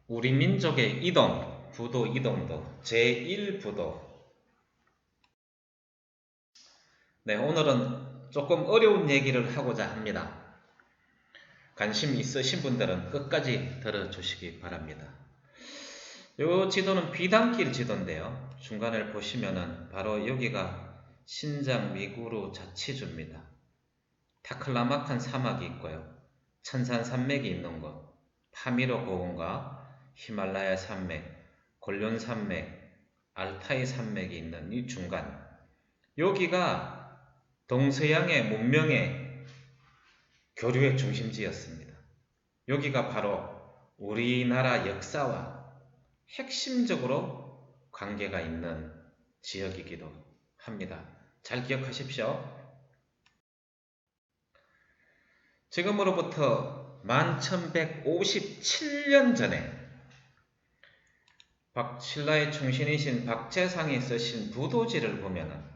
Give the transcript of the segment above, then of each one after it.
우리 민족의 이동, 부도 이동도 제1부도. 네, 오늘은 조금 어려운 얘기를 하고자 합니다. 관심 있으신 분들은 끝까지 들어주시기 바랍니다. 이 지도는 비단길 지도인데요. 중간을 보시면은 바로 여기가 신장 위구르 자치주입니다. 타클라마칸 사막이 있고요. 천산산맥이 있는 곳, 파미르 고원과 히말라야 산맥, 골륜 산맥, 알타이 산맥이 있는 이 중간, 여기가 동서양의 문명의 교류의 중심지였습니다. 여기가 바로 우리나라 역사와 핵심적으로 관계가 있는 지역이기도 합니다. 잘 기억하십시오. 지금으로부터 1157년 전에 신라의 충신이신 박재상이 쓰신 부도지를 보면은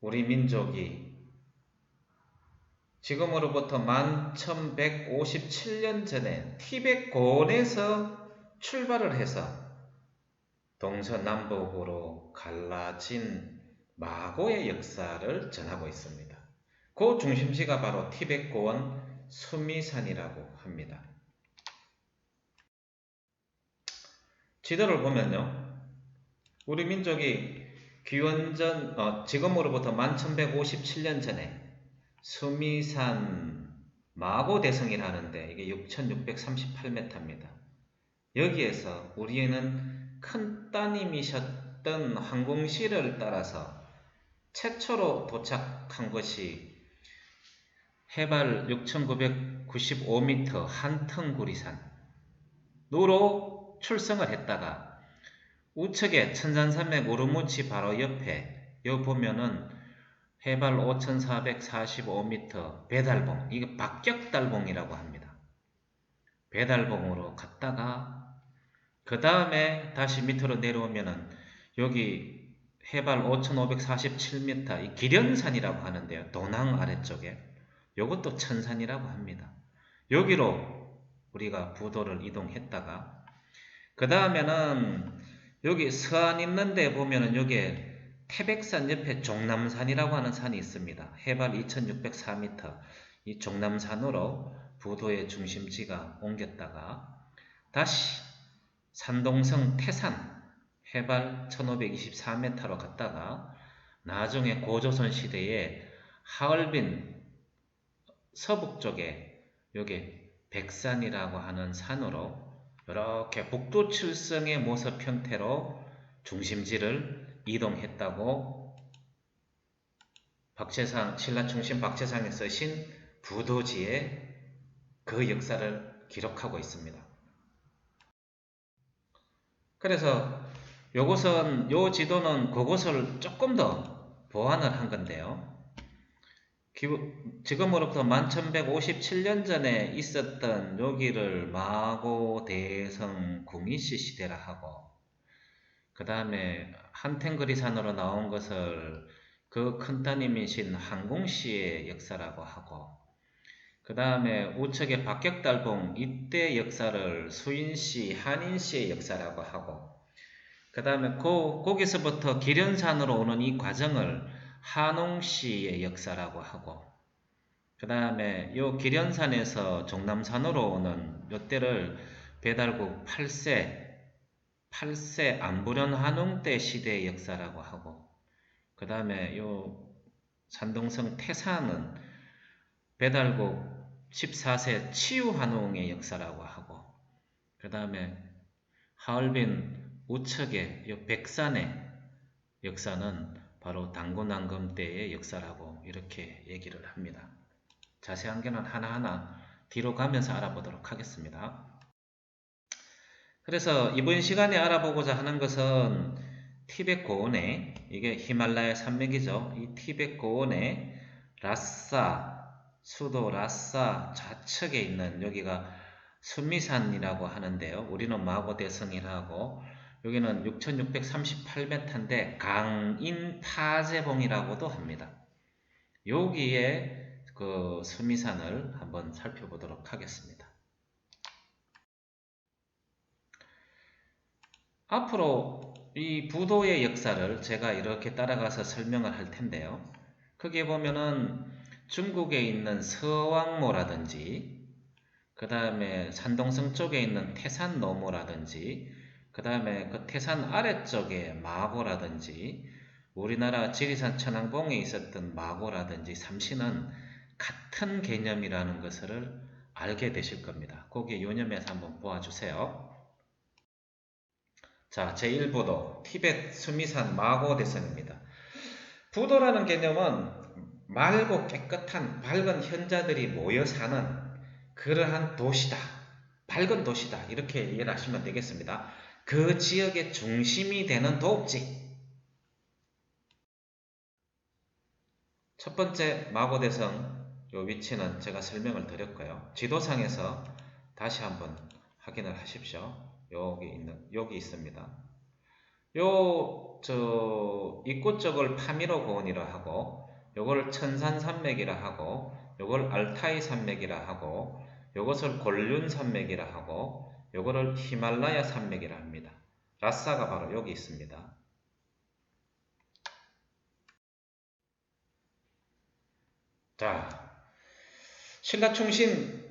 우리 민족이 지금으로부터 1157년 전에 티벳 고원에서 출발을 해서 동서남북으로 갈라진 마고의 역사를 전하고 있습니다. 그 중심지가 바로 티벳 고원 수미산이라고 합니다. 지도를 보면요, 우리 민족이 기원전 지금으로부터 1157년 전에 수미산 마고대성이라는데 이게 6638m입니다. 여기에서 우리는 큰 따님이셨던 황공시를 따라서 최초로 도착한 것이 해발 6995m 한통구리산으로 출성을 했다가 우측에 천산산맥 우르무치 바로 옆에 여기 보면은 해발 5445m 배달봉, 이게 박격달봉이라고 합니다. 배달봉으로 갔다가 그 다음에 다시 밑으로 내려오면은 여기 해발 5547m 이 기련산이라고 하는데요. 도낭 아래쪽에 이것도 천산이라고 합니다. 여기로 우리가 부도를 이동했다가 그 다음에는 여기 서안 있는데 보면은 여기에 태백산 옆에 종남산이라고 하는 산이 있습니다. 해발 2604m 이 종남산으로 부도의 중심지가 옮겼다가 다시 산동성 태산 해발 1524m로 갔다가 나중에 고조선 시대에 하얼빈 서북 쪽에 여기 백산이라고 하는 산으로 이렇게 북두칠성의 모습 형태로 중심지를 이동했다고 신라충신 박재상이 쓰신 부도지에 그 역사를 기록하고 있습니다. 그래서 요 지도는 그것을 조금 더 보완을 한 건데요. 지금으로부터 1157년 전에 있었던 여기를 마고 대성 궁이시 시대라 하고 그 다음에 한탱거리산으로 나온 것을 그 큰따님이신 한공시의 역사라고 하고 그 다음에 우측에 박격달봉 이때 역사를 수인시, 한인시의 역사라고 하고 그 다음에 거기서부터 기련산으로 오는 이 과정을 한홍시의 역사라고 하고 그 다음에 요 기련산에서 종남산으로 오는 요때를 배달국 8세 안부련 한웅 때 시대의 역사라고 하고 그 다음에 요 산동성 태산은 배달국 14세 치유한웅의 역사라고 하고 그 다음에 하얼빈 우측에 요 백산의 역사는 바로 당군왕금 때의 역사라고 이렇게 얘기를 합니다. 자세한 게는 하나하나 뒤로 가면서 알아보도록 하겠습니다. 그래서 이번 시간에 알아보고자 하는 것은 티벳 고원에 이게 히말라야 산맥이죠. 이 티벳 고원에 수도 라싸 좌측에 있는 여기가 수미산이라고 하는데요. 우리는 마고대성이라고 여기는 6638m인데 강인파제봉이라고도 합니다. 여기에 그 수미산을 한번 살펴보도록 하겠습니다. 앞으로 이 부도의 역사를 제가 이렇게 따라가서 설명을 할 텐데요. 거기에 보면은 중국에 있는 서왕모라든지 그 다음에 산동성 쪽에 있는 태산노모라든지 그 다음에 그 태산 아래쪽에 마고라든지 우리나라 지리산 천왕봉에 있었던 마고라든지 삼시는 같은 개념이라는 것을 알게 되실 겁니다. 거기에 요념해서 한번 보아주세요. 자, 제1부도 티벳 수미산 마고 대성입니다. 부도라는 개념은 맑고 깨끗한 밝은 현자들이 모여 사는 그러한 도시다. 밝은 도시다. 이렇게 이해를 하시면 되겠습니다. 그 지역의 중심이 되는 도읍지. 첫 번째 마고대성 요 위치는 제가 설명을 드렸고요. 지도상에서 다시 한번 확인을 하십시오. 여기 있습니다. 입구 쪽을 파미로 고원이라 하고, 요걸 천산산맥이라 하고, 요걸 알타이 산맥이라 하고, 요것을 골륜 산맥이라 하고, 요거를 히말라야 산맥이라 합니다. 라싸가 바로 여기 있습니다. 자, 신라충신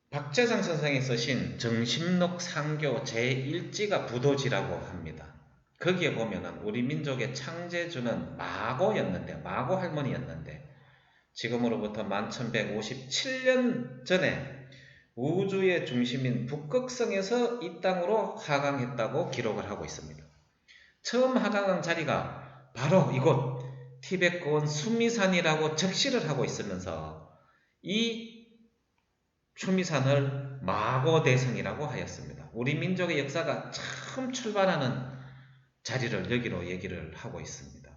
박재상 선생이 쓰신 정심록 상교 제1지가 부도지라고 합니다. 거기에 보면은 우리 민족의 창제주는 마고였는데, 마고 할머니였는데, 지금으로부터 1157년 전에 우주의 중심인 북극성에서 이 땅으로 하강했다고 기록을 하고 있습니다. 처음 하강한 자리가 바로 이곳 티벳 고원 수미산이라고 적시를 하고 있으면서 이 수미산을 마고대성이라고 하였습니다. 우리 민족의 역사가 처음 출발하는 자리를 여기로 얘기를 하고 있습니다.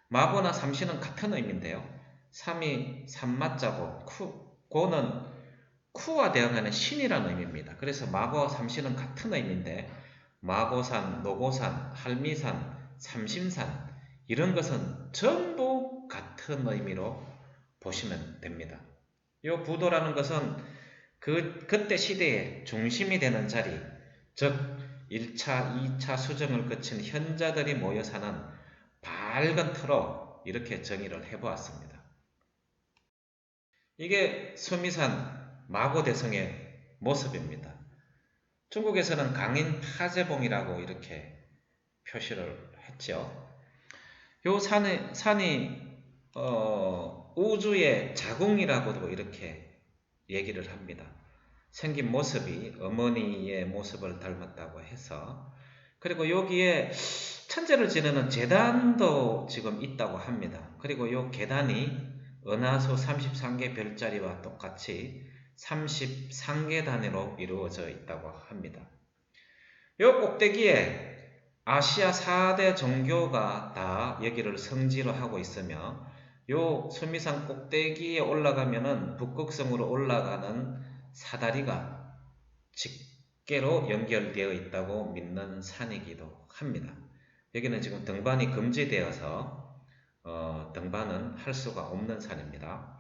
마고나 삼시는 같은 의미인데요. 삼이 삼마자고 고는 쿠와 대응하는 신이라는 의미입니다. 그래서 마고와 삼시는 같은 의미인데 마고산, 노고산, 할미산, 삼심산 이런 것은 전부 같은 의미로 보시면 됩니다. 이 부도라는 것은 그때 시대의 중심이 되는 자리, 즉 1차, 2차 수정을 거친 현자들이 모여 사는 밝은 터로 이렇게 정의를 해보았습니다. 이게 수미산 마고대성의 모습입니다. 중국에서는 강인 파제봉이라고 이렇게 표시를 했죠. 요 산이 우주의 자궁이라고도 이렇게 얘기를 합니다. 생긴 모습이 어머니의 모습을 닮았다고 해서, 그리고 여기에 천재를 지내는 제단도 지금 있다고 합니다. 그리고 요 계단이 은하수 33개 별자리와 똑같이 33개 단위로 이루어져 있다고 합니다. 요 꼭대기에 아시아 4대 종교가 다 여기를 성지로 하고 있으며, 요 수미산 꼭대기에 올라가면은 북극성으로 올라가는 사다리가 직계로 연결되어 있다고 믿는 산이기도 합니다. 여기는 지금 등반이 금지되어서 등반은 할 수가 없는 산입니다.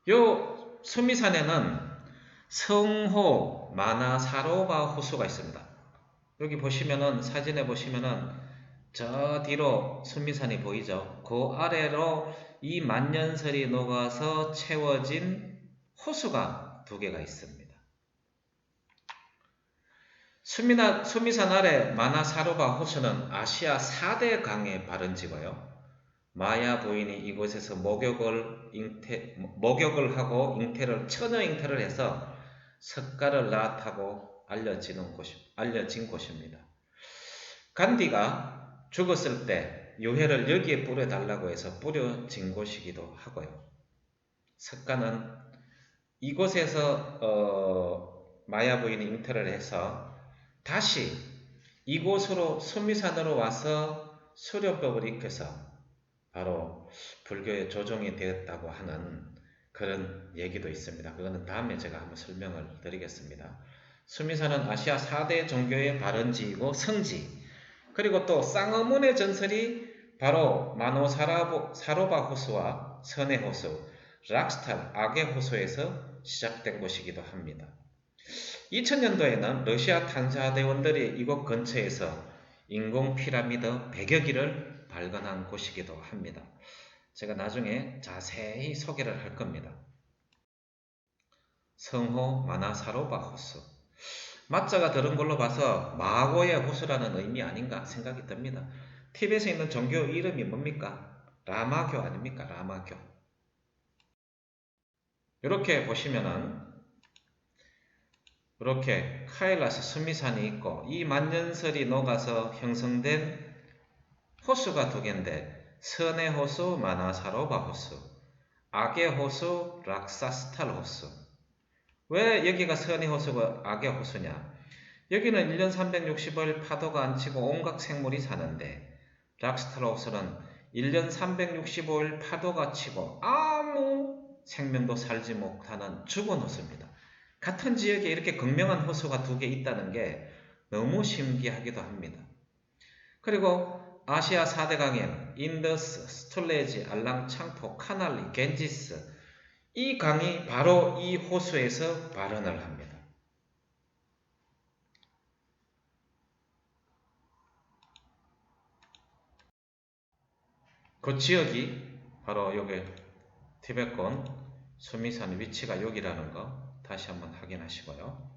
요 수미산에는 성호, 마나, 사로바 호수가 있습니다. 여기 보시면은 사진에 보시면은 저 뒤로 수미산이 보이죠? 그 아래로 이 만년설이 녹아서 채워진 호수가 두 개가 있습니다. 수미산 아래 마나사로바 호수는 아시아 4대 강의 발원지고요. 마야 부인이 이곳에서 목욕을 하고 처녀 잉태를 해서 석가를 낳았다고 알려진 곳입니다. 간디가 죽었을 때 유해를 여기에 뿌려달라고 해서 뿌려진 곳이기도 하고요. 석가는 이곳에서 마야 부인이 잉태를 해서 다시 이곳으로 수미산으로 와서 수료법을 익혀서 바로 불교의 조종이 되었다고 하는 그런 얘기도 있습니다. 그거는 다음에 제가 한번 설명을 드리겠습니다. 수미산은 아시아 4대 종교의 발원지이고 성지, 그리고 또 쌍어문의 전설이 바로 마노 사로바 호수와 선해 호수, 락스탈 악의 호수에서 시작된 곳이기도 합니다. 2000년도에는 러시아 탐사대원들이 이곳 근처에서 인공 피라미드 100여 기를 발견한 곳이기도 합니다. 제가 나중에 자세히 소개를 할 겁니다. 성호 마나사로바 호수. 마자가 들은 걸로 봐서 마고의 호수라는 의미 아닌가 생각이 듭니다. 티벳에 있는 종교 이름이 뭡니까? 라마교 아닙니까? 라마교. 이렇게 보시면은 이렇게 카일라스 수미산이 있고 이 만년설이 녹아서 형성된 호수가 두 개인데 선의 호수 마나사로바 호수, 악의 호수 락사스탈 호수. 왜 여기가 선의 호수가 악의 호수냐? 여기는 1년 365일 파도가 안 치고 온갖 생물이 사는데 락스탈 호수는 1년 365일 파도가 치고 아무 생명도 살지 못하는 죽은 호수입니다. 같은 지역에 이렇게 극명한 호수가 두 개 있다는 게 너무 신기하기도 합니다. 그리고 아시아 4대강인 인더스, 스툴레지, 알랑, 창포, 카날리, 겐지스 이 강이 바로 이 호수에서 발원을 합니다. 그 지역이 바로 여기 티베트권 수미산 위치가 여기라는 거 다시 한번 확인하시고요.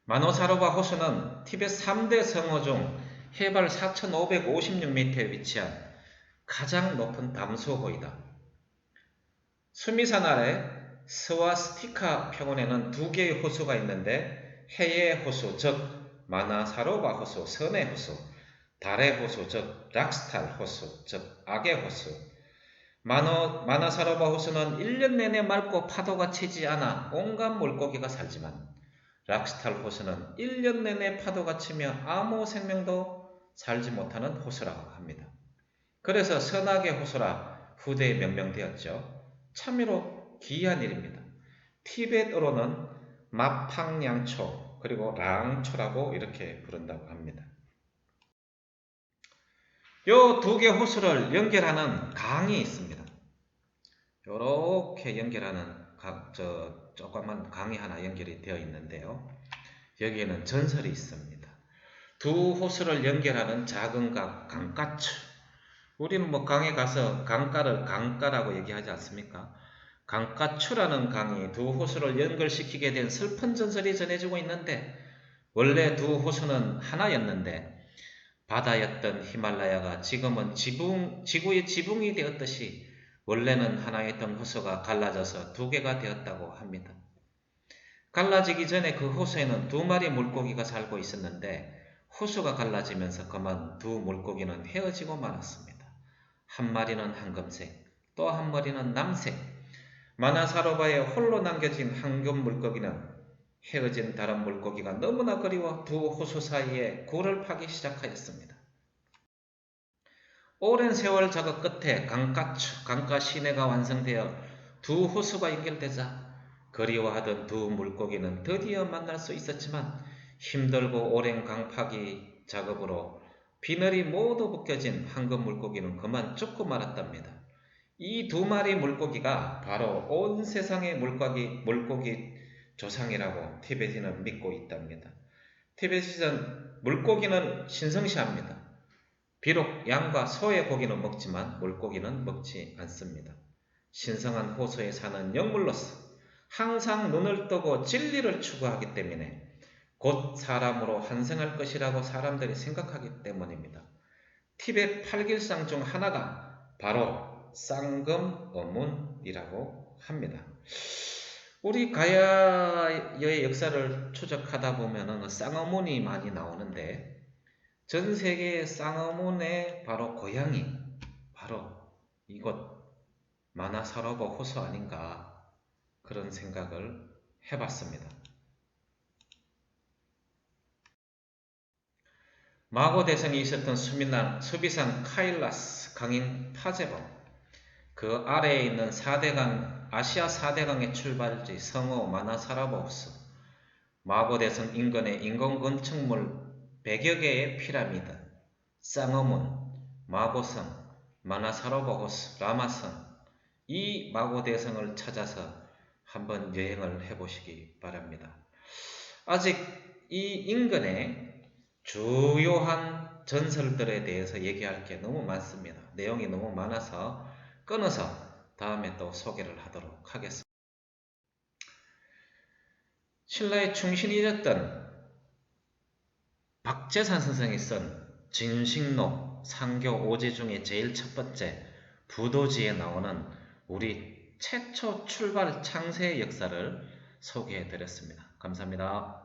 마노사로바 호수는 티베트 3대 성호 중 해발 4,556m에 위치한 가장 높은 담소호이다. 수미산 아래 스와스티카 평원에는 두 개의 호수가 있는데 해의 호수 즉 마나사로바 호수, 선의 호수, 달의 호수 즉 락스탈 호수 즉 악의 호수. 마나사로바 호수는 1년 내내 맑고 파도가 치지 않아 온갖 물고기가 살지만 락스탈 호수는 1년 내내 파도가 치며 아무 생명도 살지 못하는 호수라고 합니다. 그래서 선악의 호수라 후대에 명명되었죠. 참으로 귀한 일입니다. 티벳어로는 마팡냥초 그리고 랑초라고 이렇게 부른다고 합니다. 요 두 개 호수를 연결하는 강이 있습니다. 이렇게 연결하는 조그만 강이 하나 연결이 되어 있는데요. 여기에는 전설이 있습니다. 두 호수를 연결하는 작은 강가추. 우리는 뭐 강에 가서 강가를 강가라고 얘기하지 않습니까? 강가추라는 강이 두 호수를 연결시키게 된 슬픈 전설이 전해지고 있는데 원래 두 호수는 하나였는데 바다였던 히말라야가 지금은 지구의 지붕이 되었듯이 원래는 하나였던 호수가 갈라져서 두 개가 되었다고 합니다. 갈라지기 전에 그 호수에는 두 마리 물고기가 살고 있었는데 호수가 갈라지면서 그만 두 물고기는 헤어지고 말았습니다. 한 마리는 황금색, 또 한 마리는 남색. 마나사로바에 홀로 남겨진 황금 물고기는 헤어진 다른 물고기가 너무나 그리워 두 호수 사이에 굴을 파기 시작하였습니다. 오랜 세월 작업 끝에 강가 시내가 완성되어 두 호수가 연결되자 그리워하던 두 물고기는 드디어 만날 수 있었지만 힘들고 오랜 강파기 작업으로 비늘이 모두 벗겨진 황금 물고기는 그만 죽고 말았답니다. 이 두 마리 물고기가 바로 온 세상의 물고기 조상이라고 티베트는 믿고 있답니다. 티베트는 물고기는 신성시합니다. 비록 양과 소의 고기는 먹지만 물고기는 먹지 않습니다. 신성한 호수에 사는 영물로서 항상 눈을 뜨고 진리를 추구하기 때문에 곧 사람으로 환생할 것이라고 사람들이 생각하기 때문입니다. 티베트 8길상 중 하나가 바로 쌍금어문이라고 합니다. 우리 가야의 역사를 추적하다 보면 쌍어문이 많이 나오는데 전 세계의 쌍어문의 바로 고향이 바로 이곳 마나사로바 호수 아닌가 그런 생각을 해봤습니다. 마고 대성이 있었던 수비산 카일라스 강인 파제범 그 아래에 있는 4대강 아시아 4대강의 출발지 성호 마나사로바 호수 마고 대성 인근의 인공 건축물 100여 개의 피라미드, 쌍어문, 마고성, 마나사로바 호수, 라마성 이 마고대성을 찾아서 한번 여행을 해보시기 바랍니다. 아직 이 인근의 주요한 전설들에 대해서 얘기할 게 너무 많습니다. 내용이 너무 많아서 끊어서 다음에 또 소개를 하도록 하겠습니다. 신라의 충신이 되었던 박재산 선생이 쓴 진식록 상교 오지 중에 제일 첫 번째 부도지에 나오는 우리 최초 출발 창세의 역사를 소개해 드렸습니다. 감사합니다.